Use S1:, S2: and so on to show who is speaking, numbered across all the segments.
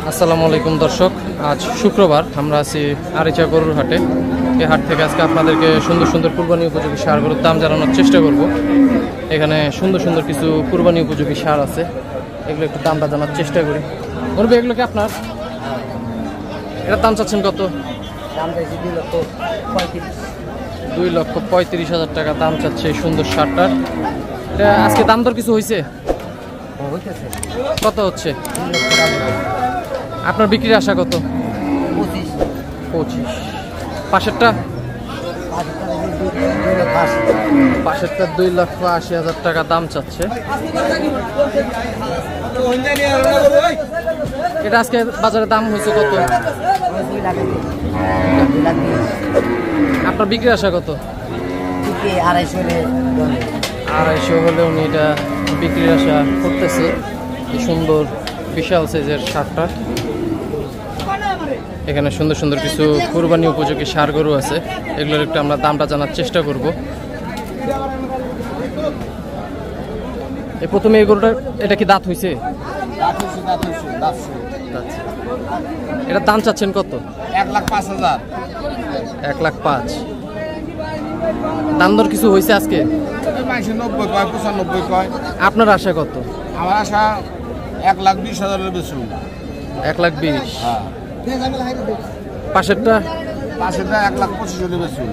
S1: আসসালামু আলাইকুম দর্শক, আজ শুক্রবার আমরা আছি আরিচা গরুর হাটে। এই হাট থেকে আজকে আপনাদেরকে সুন্দর সুন্দর কুরবানি উপযোগী সার গরুর দাম জানানোর চেষ্টা করব। এখানে সুন্দর সুন্দর কিছু কুরবানি উপযোগী সার আছে, এগুলো একটু দামটা জানার চেষ্টা করি। বলবে এগুলো কি আপনার? এটার দাম চাচ্ছেন কত?
S2: দাম চাইছি
S1: 2,35,000 টাকা দাম চাচ্ছে এই সুন্দর সারটার। এটা আজকে দাম দর কিছু হয়েছে? কত হচ্ছে? আপনার বিক্রির আশা কত? 25। পাশেরটা? পাশেরটা 2,80,000 টাকা দাম চাচ্ছে। এটা আজকে বাজারে দাম হয়েছে কত? আপনার বিক্রির আশা কত? 250 হলে উনি এটা বিক্রির আশা করতেছে। এই সুন্দর বিশাল সাইজের সারটা। এখানে সুন্দর সুন্দর কিছু কুরবানি উপযোগী সার গরু আছে, এগুলোর একটু আমরা দামটা জানার চেষ্টা করব। এই প্রথমে এই গরুটা, এটা কি দাঁত হয়েছে? এটার দাম চাচ্ছেন কত?
S2: 1,05,000।
S1: 1,05,000। দাম দর কিছু হয়েছে আজকে?
S2: 90 কয়, 95 কয়।
S1: আপনার আশা কত?
S2: আমার আশা 1,20,000 বেশি।
S1: 1,20,000।
S2: হ্যাঁ।
S1: পাশেরটা?
S2: পাশেরটা 1,25,000 বেশি।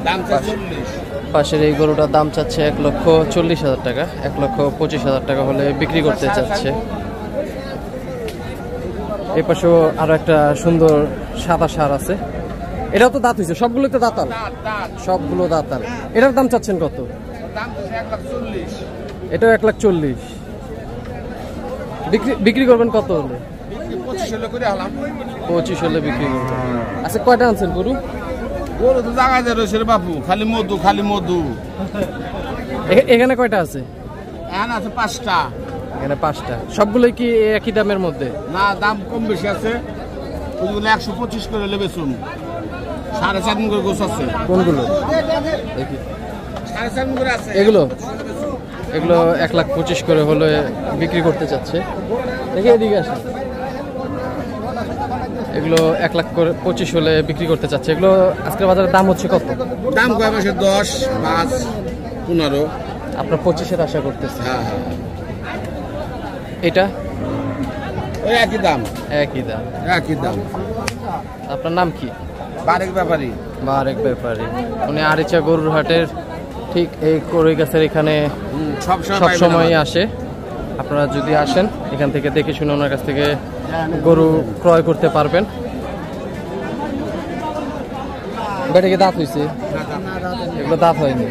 S2: দাম 40।
S1: পাশের এই গরুটার দাম চাচ্ছে 1,40,000 টাকা। 1,25,000 টাকা হলে বিক্রি করতে চাচ্ছে। এই পাশেও আরো একটা সুন্দর সাদা সার আছে, এটাও তো দাঁত হয়েছে। সবগুলো তো দাঁতাল? সবগুলো দাঁতাল। এটার দাম চাচ্ছেন কত? এটাও 1,40,000। বিক্রি করবেন কত হলে? 25 হলে বিক্রি করবেন। আচ্ছা, কয়টা আনছেন গরু?
S2: গরু তো জায়গায় রয়েছে রে বাপু, খালি মধু খালি মধু।
S1: এখানে কয়টা আছে?
S2: এখানে আছে 5টা।
S1: এখানে 5টা। সবগুলোই কি একই দামের মধ্যে?
S2: না, দাম কম বেশি আছে। ওইগুলো 125 করে হলে বেচুন। 4.5 মণ করে গোছ আছে।
S1: কোনগুলো? দেখি।
S2: 4.5 মণ করে আছে
S1: এগুলো 1,25,000 করে হলে বিক্রি করতে চাচ্ছে। দেখি এদিকে আসে। এগুলো 1,25,000 হলে বিক্রি করতে চাচ্ছে। এগুলো আজকের বাজারে দাম হচ্ছে কত?
S2: দাম কয় মাসে? 10, 5, 15।
S1: আপনার 25-এর আশা করতেছে?
S2: হ্যাঁ হ্যাঁ।
S1: এটা
S2: ওই একই দাম।
S1: একই দাম।
S2: একই দাম।
S1: আপনার নাম কি?
S2: বারেক ব্যাপারী।
S1: বারেক ব্যাপারী। উনি আরিচা গরুর হাটের ঠিক এই কড়ই গাছের এখানে সব সময় আসে। আপনারা যদি আসেন, এখান থেকে দেখে শুনে ওনার কাছ থেকে গরু ক্রয় করতে পারবেন। বেটা কি দাঁত হয়েছে? এগুলো দাঁত হয়নি।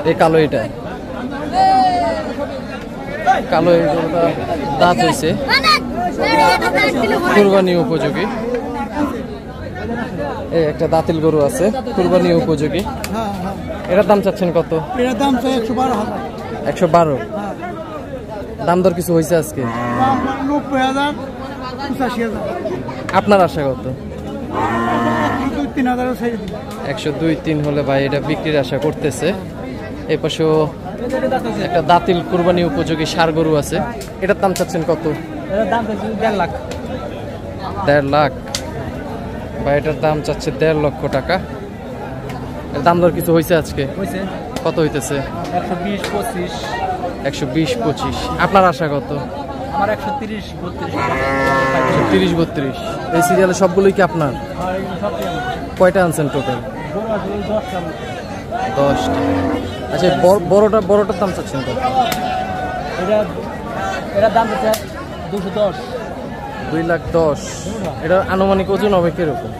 S1: এই কালো, এটা কালো, এই গরুটা দাঁত হয়েছে, কুরবানি উপযোগী। এই একটা দাঁতিল গরু আছে, কুরবানি উপযোগী। এটার দাম চাচ্ছেন কত?
S2: এটার দাম 112,000।
S1: 112। দাম দর কিছু হয়েছে আজকে?
S2: 90,000, 85,000।
S1: আপনার আশা কত?
S2: 2-3,000।
S1: 102-3 হলে ভাই এটা বিক্রির আশা করতেছে। এই পাশেও একটা দাঁতিল কুরবানি উপযোগী ষাঁড় গরু আছে, এটার দাম চাচ্ছেন কত?
S2: এটার দাম 1.5 লাখ।
S1: 1.5 লাখ। ভাই এটার দাম চাচ্ছে 1.5 লক্ষ টাকা। এর দাম দর কিছু হয়েছে আজকে? কত হইতেছে?
S2: 120-25।
S1: 120-25। আপনার আশা কত?
S2: আমার 130-32।
S1: 130-32। এই সিরিয়ালে সবগুলোই কি আপনার? কয়টা আনছেন টোটাল? 10টা। আচ্ছা, বড়টার দাম চাচ্ছেন কত?
S2: এটার দাম হচ্ছে 210।
S1: 2,10,000। এটা আনুমানিক ওজন হবে কিরকম?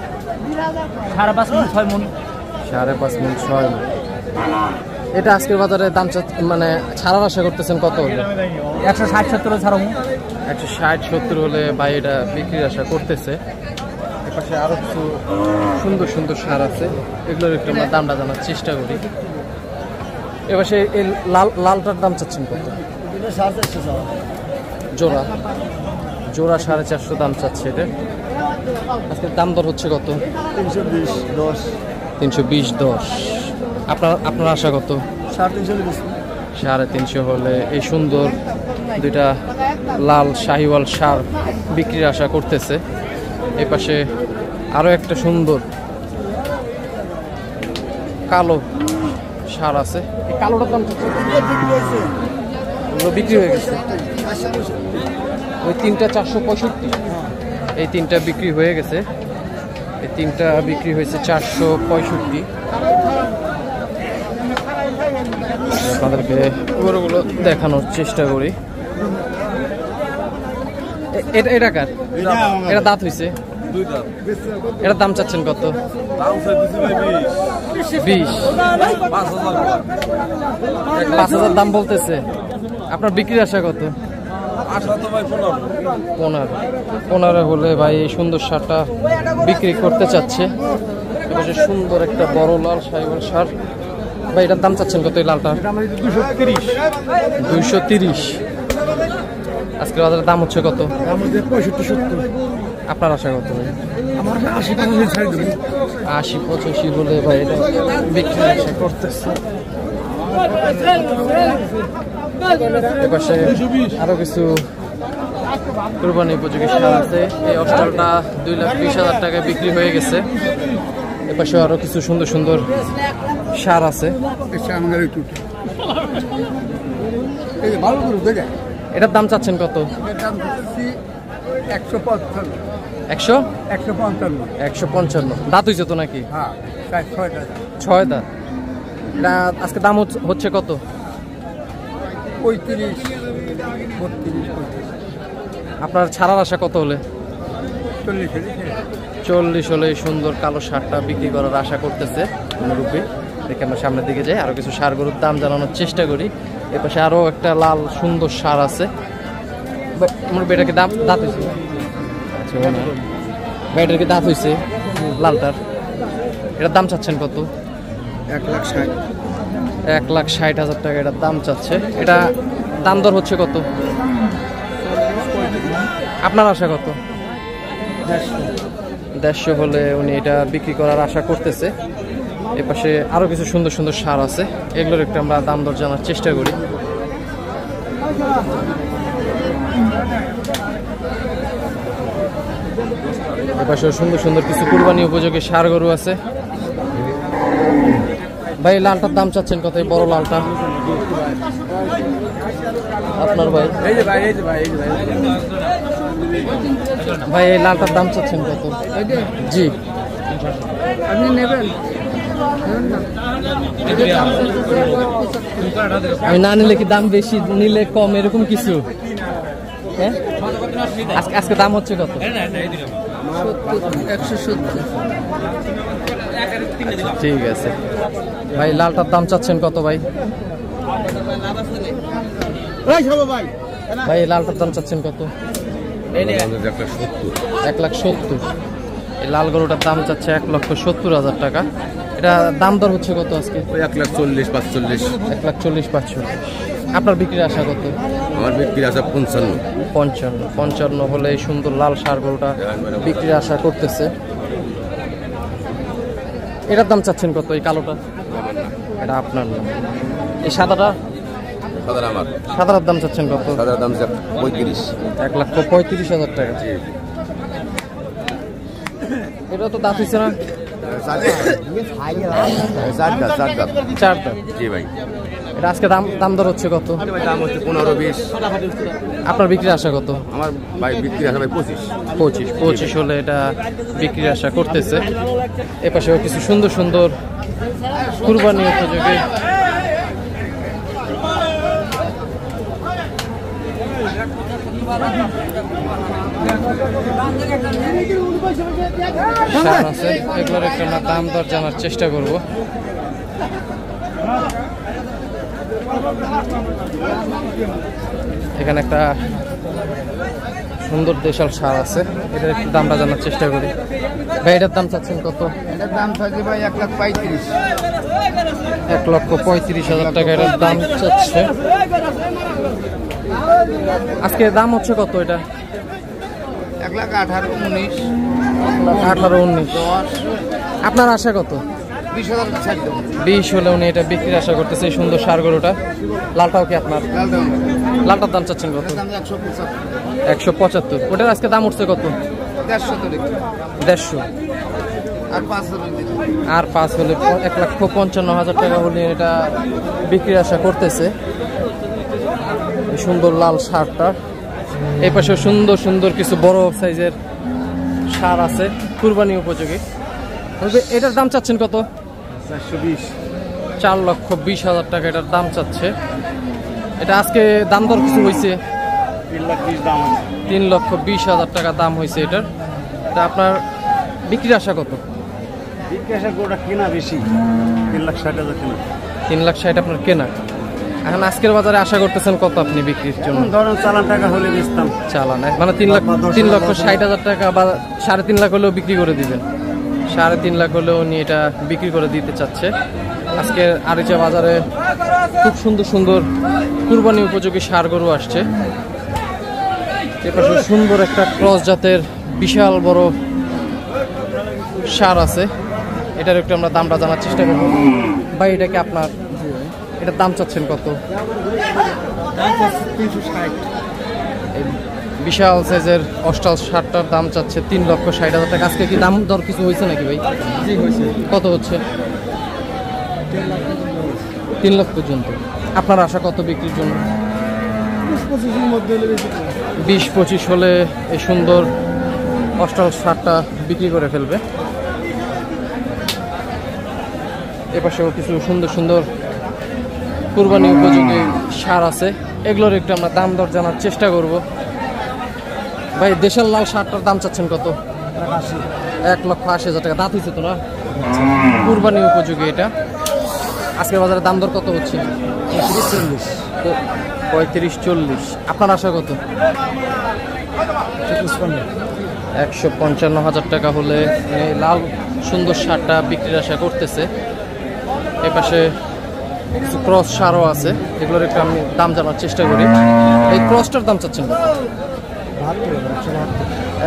S2: 5.5 মণ, 6 মণ।
S1: 5.5 মণ, 6 মণ। এটা আজকের বাজারে দাম মানে ছাড়ার আশা করতেছেন কত হলে?
S2: 160-70 ছাড়াবো।
S1: 160-70 হলে ভাই এটা বিক্রির আশা করতেছে। এপাশে আরো কিছু সুন্দর সুন্দর সার আছে, এগুলোর একটু আমরা দামটা জানার চেষ্টা করি। এপাশে এই লালটার দাম চাচ্ছেন কত? জোড়া 450 দাম চাচ্ছে এটা। আজকে দাম দর হচ্ছে কত?
S2: 320-10।
S1: 320-10। আপনার আশা কত?
S2: 350
S1: 350 হলে এই সুন্দর দুইটা লাল শাহিওয়াল ষাঁড় বিক্রির আশা করতেছে। এই পাশে আরো একটা সুন্দর কালো ষাঁড় আছে। এই কালোটার দাম বিক্রি হয়ে গেছে। ওই তিনটা 465, এই তিনটা বিক্রি হয়ে গেছে। এই তিনটা বিক্রি হয়েছে 465। আপনাদেরকে গরুগুলো দেখানোর চেষ্টা করি। এটা কার? এটা দাঁত হয়েছে? এটার দাম চাচ্ছেন কত? 20। 5,000 দাম বলতেছে। আপনার বিক্রির আশা কত? 15 হলে ভাই এই সুন্দর ষাঁড়টা বিক্রি করতে চাচ্ছে। এবার সুন্দর একটা বড় লাল শাহিওয়াল ষাঁড় ভাই, এটার দাম চাচ্ছেন কত? এই লালটা 230। আজকের বাজারের দাম হচ্ছে কত?
S2: 65-70।
S1: আপনার আশা কত ভাই?
S2: আমার 80-85
S1: 80-85 হলে ভাই এটা বিক্রির আশা করতেছে। এপাশে আরো কিছু কুরবানি উপযোগী ষাঁড় আছে। এই অস্ট্রালটা 2,20,000 টাকায় বিক্রি হয়ে গেছে। এপাশে আরো কিছু সুন্দর সুন্দর ষাঁড় আছে। এটার দাম চাচ্ছেন কত? 155। দাঁত হয়েছে তো নাকি? 6 দাঁত। এটা আজকে দাম হচ্ছে কত?
S2: 35-32।
S1: আপনার ছাড়ার আশা কত হলে? 40 হলে সুন্দর কালো ষাঁড়টা বিক্রি করার আশা করতেছে মুরব্বি। দেখে আমরা সামনের দিকে যাই, আরো কিছু ষাঁড় গরুর দাম জানানোর চেষ্টা করি। এপাশে আরো একটা লাল সুন্দর ষাঁড় আছে। মুরব্বি, এটা কি দাঁত হয়েছে? আচ্ছা ভাই, এটার কি দাঁত হয়েছে লালটার? এটার দাম চাচ্ছেন কত? 1,60,000 টাকা এটার দাম চাচ্ছে। এটা দাম দর হচ্ছে কত? আপনার আশা কত? 150 হলে উনি এটা বিক্রি করার আশা করতেছে। এপাশে আরো কিছু সুন্দর সুন্দর ষাঁড় আছে, এগুলোর একটু আমরা দাম দর জানার চেষ্টা করি। এপাশে সুন্দর সুন্দর কিছু কুরবানি উপযোগী ষাঁড় গরু আছে। ভাই, লালটার দাম চাচ্ছেন কত? এই বড় লালটা আপনার ভাই? ভাই, এই লালটার দাম চাচ্ছেন কত? জি,
S3: আপনি নেবেন?
S1: আমি না নিলে কি দাম বেশি, নিলে কম, এরকম কিছু? হ্যাঁ, আজকে দাম হচ্ছে কত?
S3: 170।
S1: ঠিক আছে ভাই, লালটার দাম চাচ্ছেন কত ভাই? ভাই, লালটার দাম চাচ্ছেন কত? 1,70,000। এই লাল গরুটার দাম চাচ্ছে 1,70,000 টাকা। এটা দাম দর হচ্ছে কত আজকে?
S2: 1,40-45।
S1: 1,40,45। আপনার বিক্রির আশা কত?
S2: আমার বিক্রির আশা 55।
S1: 55 হলে এই সুন্দর লাল ষাঁড় গরুটা বিক্রির আশা করতেছে। এটার দাম চাচ্ছেন কত? এই কালোটা? এটা আপনার না। এই সাদাটা?
S2: আমার
S1: সাদার দাম চাচ্ছেন কত?
S2: সাদার দাম 35।
S1: 1,35,000 টাকা। এটা তো দাঁত হচ্ছে না? 4 দাঁত।
S2: জি ভাই।
S1: এটা আজকে দাম দর হচ্ছে কত?
S2: দাম হচ্ছে 15-20।
S1: আপনার বিক্রির আশা কত?
S2: আমার ভাই বিক্রির আশা ভাই 25।
S1: 25 হলে এটা বিক্রির আশা করতেছে। এপাশেও কিছু সুন্দর সুন্দর কুরবানি উপযোগী ষাঁড় আছে, এগুলোর একটু না দাম দর জানার চেষ্টা করব। এখানে একটা সুন্দর দেশাল ষাঁড় আছে, এটার একটু দামটা জানার চেষ্টা করি। ভাই, এটার দাম চাচ্ছেন কত?
S3: এটার দাম থাকে ভাই 1,35,000।
S1: 1,35,000 টাকা এটার দাম চাচ্ছে। আজকে দাম হচ্ছে কত এটা?
S3: 1,18,000, 19।
S1: 18-19। আপনার আশা কত?
S3: 20,000 ছাড় দেবো।
S1: 20 হলে উনি এটা বিক্রির আশা করতেছে। এই সুন্দর ষাঁড় গরুটা। লালটাও কি আপনার?
S3: লাল দাম।
S1: লালটার দাম চাচ্ছেন কত?
S3: দাম 175।
S1: 175। ওটার আজকে দাম উঠছে কত?
S3: 150 তো দেখি।
S1: 150।
S3: আর 5,000 দিতে।
S1: আর 5 হলে 1,55,000 টাকা হলে এটা বিক্রির আশা করতেছে। এই সুন্দর লাল ষাঁড়টা। এই পাশে সুন্দর সুন্দর কিছু বড় সাইজের ষাঁড় আছে, কুরবানি উপযোগী। এটার দাম চাচ্ছেন কত?
S3: 420।
S1: 4,20,000 টাকা এটার দাম চাচ্ছে। এটা আজকে দাম দর কিছু হয়েছে?
S2: 3,20,000 দাম আছে।
S1: 3,20,000 টাকা দাম হয়েছে এটার। তা আপনার বিক্রির আশা কত?
S2: জিজ্ঞাসা গোটা কেনা বেশি, 3,60,000 কেনা।
S1: 3,60,000 আপনার কেনা। এখন আজকের বাজারে আশা করতেছেন কত আপনি বিক্রির জন্য?
S2: ধরেন চালান টাকা হলে বেচতাম।
S1: চালান মানে 3,60,000 টাকা বা 3.5 লাখ হলেও বিক্রি করে দিবেন। 3.5 লাখ হলেও উনি এটা বিক্রি করে দিতে চাচ্ছে। আজকে আরিচা বাজারে খুব সুন্দর সুন্দর কুরবানি উপযোগী ষাঁড় গরু আসছে। এপাশে সুন্দর একটা ক্রস জাতের বিশাল বড় ষাঁড় আছে। এটার একটু আমরা দামটা জানার চেষ্টা করব। ভাই এটা কি আপনার? এটার দাম চাচ্ছেন কত?
S3: 360।
S1: এই বিশাল সাইজের অস্টাল ষাঁড়টার দাম চাচ্ছে 3,60,000 টাকা। আজকে কি দাম দর কিছু হয়েছে নাকি ভাই?
S3: জি হয়েছে।
S1: কত হচ্ছে? 3 লাখ পর্যন্ত। আপনার আশা কত বিক্রির জন্য?
S3: 20-25 মধ্যে হলে বেশি।
S1: 20-25 হলে এই সুন্দর অস্টাল ষাঁড়টা বিক্রি করে ফেলবে। এপাশেও কিছু সুন্দর সুন্দর কুরবানি উপযোগী ষাঁড় আছে, এগুলোর একটু আমরা দাম দর জানার চেষ্টা করব। ভাই দেশের লাল ষাঁড়টার দাম চাচ্ছেন কত? 1,80,000 টাকা। দাঁত হয়েছে তো না? কুরবানি উপযোগী এটা। আজকের বাজারে দাম দর কত হচ্ছে? 35-40। আপনার আশা কত? 155,000 টাকা হলে এই লাল সুন্দর ষাঁড়টা বিক্রির আশা করতেছে। এপাশে কিছু ক্রস ষাঁড়ও আছে, এগুলোর একটু আমি দাম জানার চেষ্টা করি। এই ক্রসটার দাম চাচ্ছেন কত?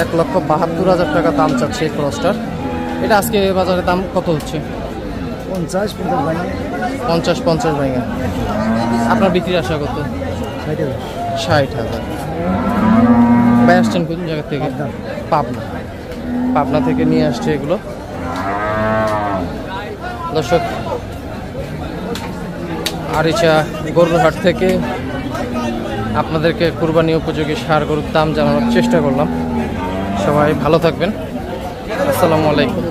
S1: 1,72,000 টাকা দাম চাচ্ছে এই ক্রসটার। এটা আজকে বাজারে দাম কত হচ্ছে? 50 ভাঙা। আপনার বিক্রির আশা কত? 60,000। ভাই আসছেন কোন জায়গা থেকে? পাবনা থেকে নিয়ে আসছে এগুলো। দর্শক, আরিচা গরুর হাট থেকে আপনাদেরকে কুরবানি উপযোগী ষাঁড় গরুর দাম জানানোর চেষ্টা করলাম। সবাই ভালো থাকবেন। আসসালামু আলাইকুম।